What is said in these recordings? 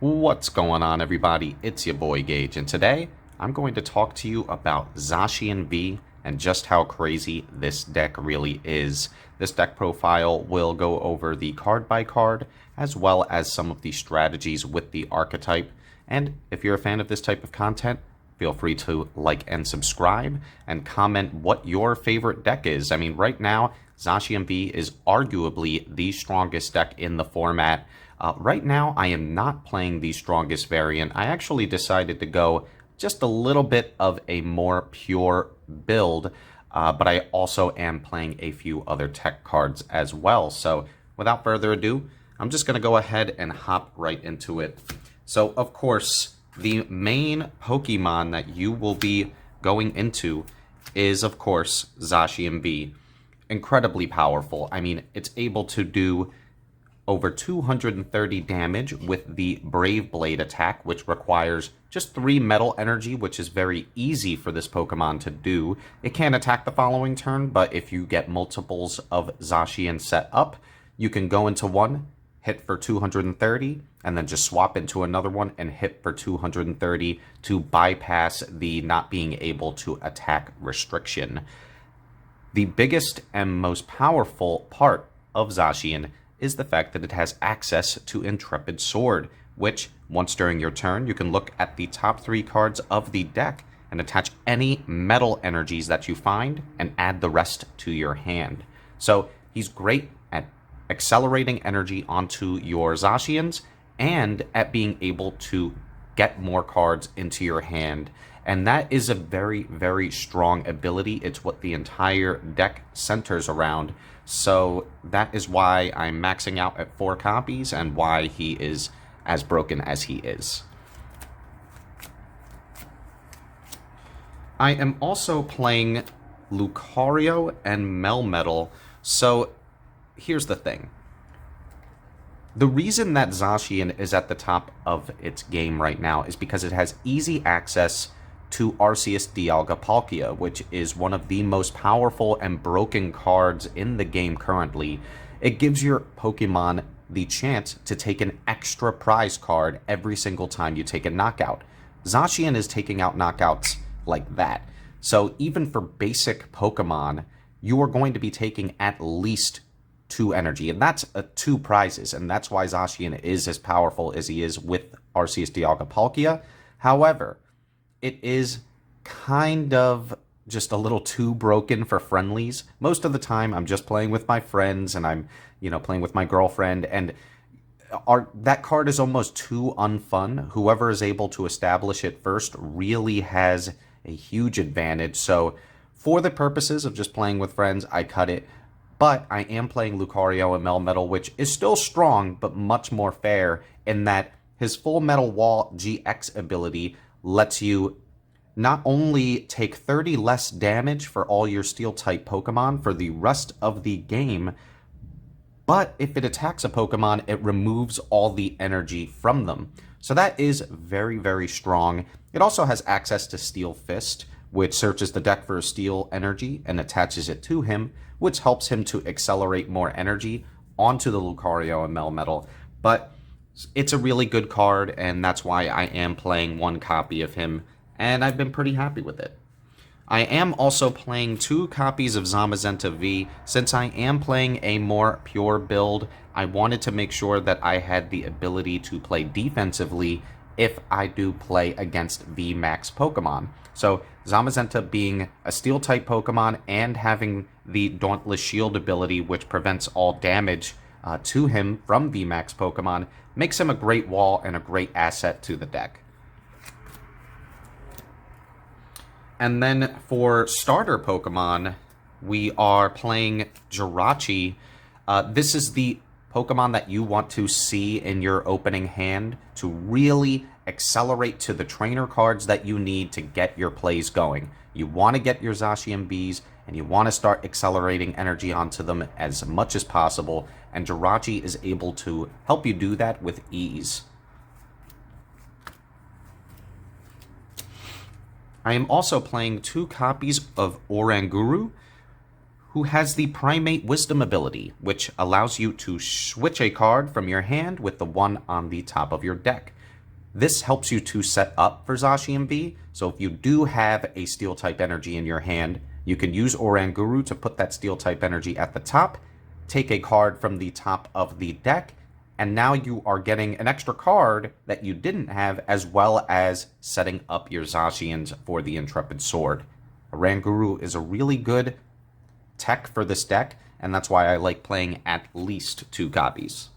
What's going on, everybody? It's your boy Gage, and today I'm going to talk to you about Zacian V and just how crazy this deck really is. This deck profile will go over the card by card, as well as some of the strategies with the archetype. And if you're a fan of this type of content, feel free to like and subscribe and comment what your favorite deck is. I mean, right now, Zacian V is arguably the strongest deck in the format. Right now, I am not playing the strongest variant. I actually decided to go just a little bit of a more pure build, but I also am playing a few other tech cards as well. So without further ado, I'm just going to go ahead and hop right into it. So, of course, the main Pokemon that you will be going into is, of course, Zacian V. Incredibly powerful. I mean, it's able to do over 230 damage with the Brave Blade attack, which requires just 3 metal energy, which is very easy for this Pokemon to do. It can attack the following turn, but if you get multiples of Zacian set up, you can go into one, hit for 230, and then just swap into another one and hit for 230 to bypass the not being able to attack restriction. The biggest and most powerful part of Zacian is the fact that it has access to Intrepid Sword, which, once during your turn, you can look at the top 3 cards of the deck and attach any metal energies that you find and add the rest to your hand. So he's great at accelerating energy onto your Zacians and at being able to get more cards into your hand. And that is a very, very strong ability. It's what the entire deck centers around. So that is why I'm maxing out at 4 copies and why he is as broken as he is. I am also playing Lucario and Melmetal. So here's the thing. The reason that Zacian is at the top of its game right now is because it has easy access to Arceus Dialga, which is one of the most powerful and broken cards in the game currently. It gives your Pokemon the chance to take an extra prize card every single time you take a knockout. Zacian is taking out knockouts like that. So even for basic Pokemon, you are going to be taking at least 2 energy, and that's 2 prizes, and that's why Zacian is as powerful as he is with Arceus Dialga. However, it is kind of just a little too broken for friendlies. Most of the time, I'm just playing with my friends, and I'm, playing with my girlfriend, and that card is almost too unfun. Whoever is able to establish it first really has a huge advantage. So for the purposes of just playing with friends, I cut it. But I am playing Lucario and Melmetal, which is still strong, but much more fair in that his Full Metal Wall GX ability lets you not only take 30 less damage for all your Steel-type Pokemon for the rest of the game, but if it attacks a Pokemon, it removes all the energy from them. So that is very, very strong. It also has access to Steel Fist, which searches the deck for Steel energy and attaches it to him, which helps him to accelerate more energy onto the Lucario and Melmetal. But it's a really good card, and that's why I am playing 1 copy of him, and I've been pretty happy with it. I am also playing 2 copies of Zacian V. Since I am playing a more pure build, I wanted to make sure that I had the ability to play defensively if I do play against VMAX Pokemon. So Zacian being a Steel-type Pokemon and having the Dauntless Shield ability, which prevents all damage to him from VMAX Pokemon, makes him a great wall and a great asset to the deck. And then for starter Pokemon, we are playing Jirachi. This is the Pokemon that you want to see in your opening hand to really accelerate to the trainer cards that you need to get your plays going. You want to get your Zacian Bs, and you want to start accelerating energy onto them as much as possible, and Jirachi is able to help you do that with ease. I am also playing 2 copies of Oranguru, who has the Primate Wisdom ability, which allows you to switch a card from your hand with the one on the top of your deck. This helps you to set up for Zacian V, so if you do have a Steel-type energy in your hand, you can use Oranguru to put that Steel-type energy at the top, take a card from the top of the deck, and now you are getting an extra card that you didn't have, as well as setting up your Zacians for the Intrepid Sword. Oranguru is a really good tech for this deck, and that's why I like playing at least 2 copies.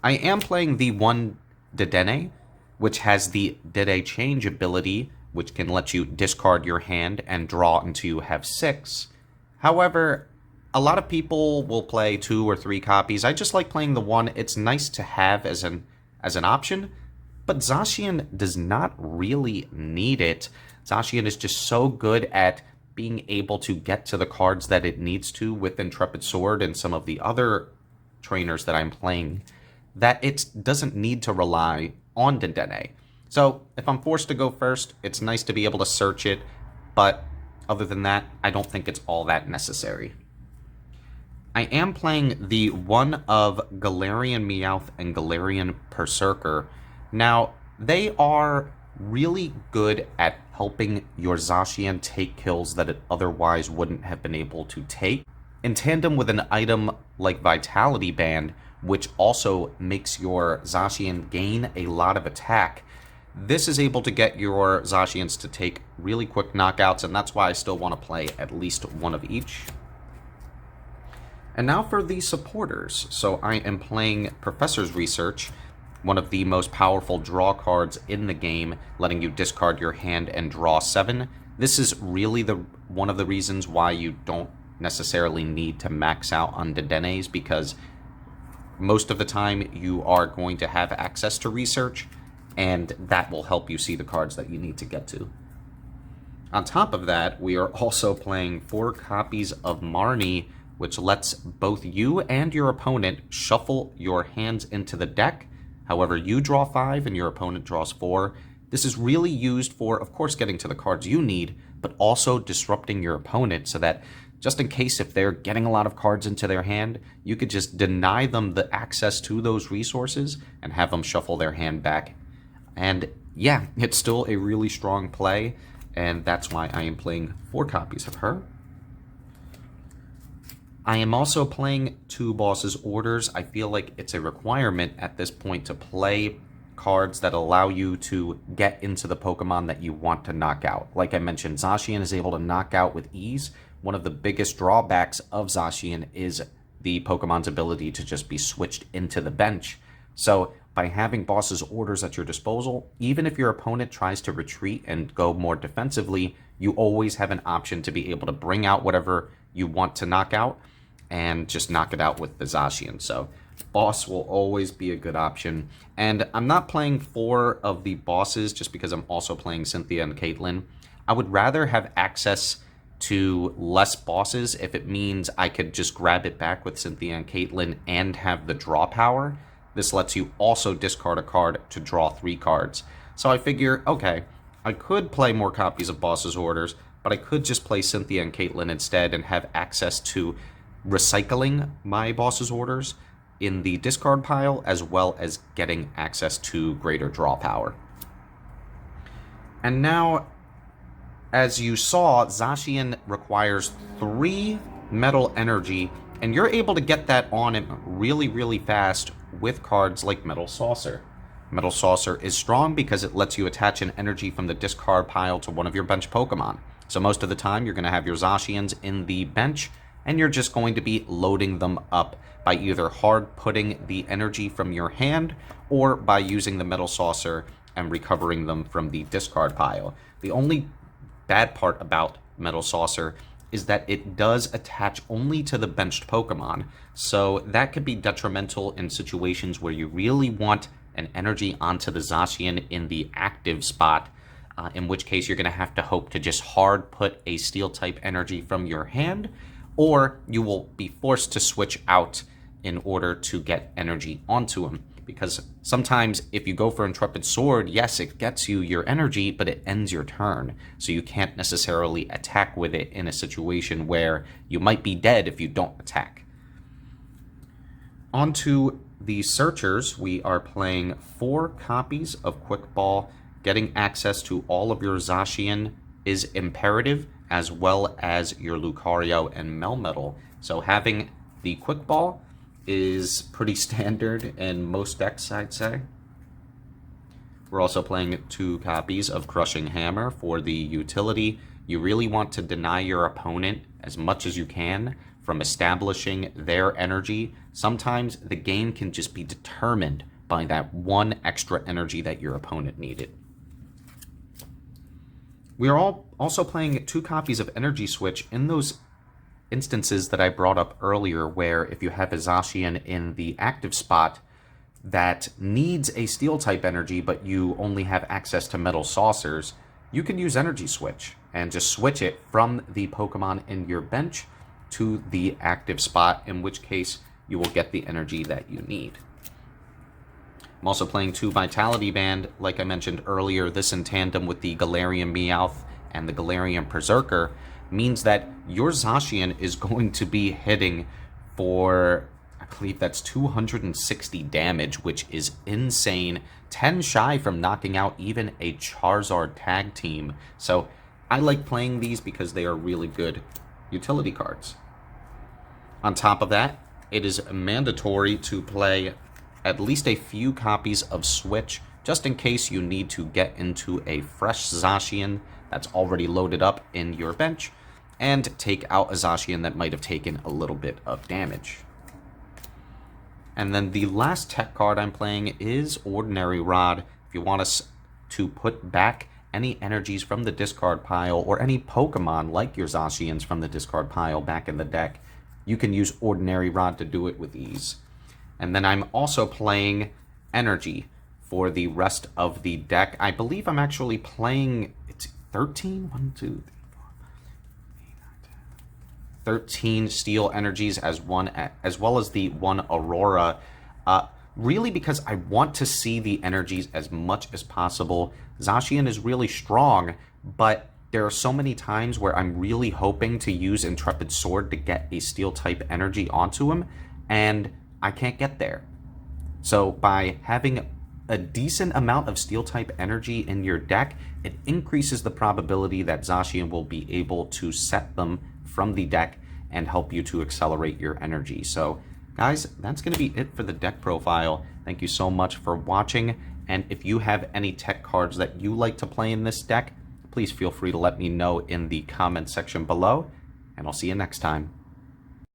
I am playing the one Dendene, which has the Dede Change ability, which can let you discard your hand and draw until you have 6. However, a lot of people will play 2 or 3 copies. I just like playing the one. It's nice to have as an option, but Zacian does not really need it. Zacian is just so good at being able to get to the cards that it needs to with Intrepid Sword and some of the other trainers that I'm playing, that it doesn't need to rely on Dendene. So if I'm forced to go first, it's nice to be able to search it, but other than that, I don't think it's all that necessary. I am playing the one of Galerian Meowth and Galerian Berserker. Now, they are really good at helping your Zacian take kills that it otherwise wouldn't have been able to take, in tandem with an item like Vitality Band, which also makes your Zacian gain a lot of attack. This is able to get your Zacians to take really quick knockouts, and that's why I still want to play at least one of each. And now for the supporters. So I am playing Professor's Research, one of the most powerful draw cards in the game, letting you discard your hand and draw 7. This is really one of the reasons why you don't necessarily need to max out on Dendenes, because most of the time you are going to have access to Research, and that will help you see the cards that you need to get to. On top of that, we are also playing 4 copies of Marnie, which lets both you and your opponent shuffle your hands into the deck. However, you draw 5 and your opponent draws 4. This is really used for, of course, getting to the cards you need, but also disrupting your opponent so that just in case if they're getting a lot of cards into their hand, you could just deny them the access to those resources and have them shuffle their hand back. And yeah, it's still a really strong play, and that's why I am playing 4 copies of her. I am also playing 2 Boss's Orders. I feel like it's a requirement at this point to play cards that allow you to get into the Pokemon that you want to knock out. Like I mentioned, Zacian is able to knock out with ease. One of the biggest drawbacks of Zacian is the Pokemon's ability to just be switched into the bench. So by having Boss's Orders at your disposal, even if your opponent tries to retreat and go more defensively, you always have an option to be able to bring out whatever you want to knock out and just knock it out with the Zacian. So Boss will always be a good option. And I'm not playing 4 of the bosses just because I'm also playing Cynthia and Caitlin. I would rather have access to less bosses if it means I could just grab it back with Cynthia and Caitlin and have the draw power. This lets you also discard a card to draw 3 cards. So I figure, okay, I could play more copies of Boss's Orders, but I could just play Cynthia and Caitlin instead and have access to recycling my Boss's Orders in the discard pile, as well as getting access to greater draw power. And now, as you saw, Zacian requires 3 metal energy, and you're able to get that on him really, really fast with cards like Metal Saucer. Metal Saucer is strong because it lets you attach an energy from the discard pile to one of your bench Pokemon. So most of the time, you're going to have your Zacians in the bench, and you're just going to be loading them up by either hard putting the energy from your hand or by using the Metal Saucer and recovering them from the discard pile. The only bad part about Metal Saucer is that it does attach only to the benched Pokemon, so that could be detrimental in situations where you really want an energy onto the Zacian in the active spot, in which case you're going to have to hope to just hard put a Steel-type energy from your hand, or you will be forced to switch out in order to get energy onto him. Because sometimes if you go for Intrepid Sword, yes, it gets you your energy, but it ends your turn. So you can't necessarily attack with it in a situation where you might be dead if you don't attack. On to the Searchers, we are playing 4 copies of Quickball. Getting access to all of your Zacian is imperative, as well as your Lucario and Melmetal. So having the Quickball is pretty standard in most decks, I'd say. We're also playing 2 copies of Crushing Hammer for the utility. You really want to deny your opponent as much as you can from establishing their energy. Sometimes the game can just be determined by that one extra energy that your opponent needed. We are also playing 2 copies of Energy Switch in those instances that I brought up earlier, where if you have a Zacian in the active spot that needs a Steel-type energy, but you only have access to Metal Saucers, you can use Energy Switch and just switch it from the Pokemon in your bench to the active spot, in which case you will get the energy that you need. I'm also playing 2 Vitality Band, like I mentioned earlier. This in tandem with the Galerian Meowth and the Galarian Berserker means that your Zacian is going to be hitting for, I believe that's 260 damage, which is insane. 10 shy from knocking out even a Charizard tag team. So I like playing these because they are really good utility cards. On top of that, it is mandatory to play at least a few copies of Switch, just in case you need to get into a fresh Zacian that's already loaded up in your bench, and take out a Zacian that might have taken a little bit of damage. And then the last tech card I'm playing is Ordinary Rod. If you want us to put back any energies from the discard pile, or any Pokemon like your Zacians from the discard pile back in the deck, you can use Ordinary Rod to do it with ease. And then I'm also playing Energy for the rest of the deck. I believe I'm actually playing, it's 13? 1, 2, 3, 4, 8, 9, 10. 13 Steel Energies as well as the 1 Aurora. Really because I want to see the energies as much as possible. Zacian is really strong, but there are so many times where I'm really hoping to use Intrepid Sword to get a Steel-type energy onto him, and I can't get there. So by having a decent amount of Steel-type energy in your deck, it increases the probability that Zacian will be able to set them from the deck and help you to accelerate your energy. So guys, that's going to be it for the deck profile. Thank you so much for watching, and if you have any tech cards that you like to play in this deck, please feel free to let me know in the comment section below, and I'll see you next time.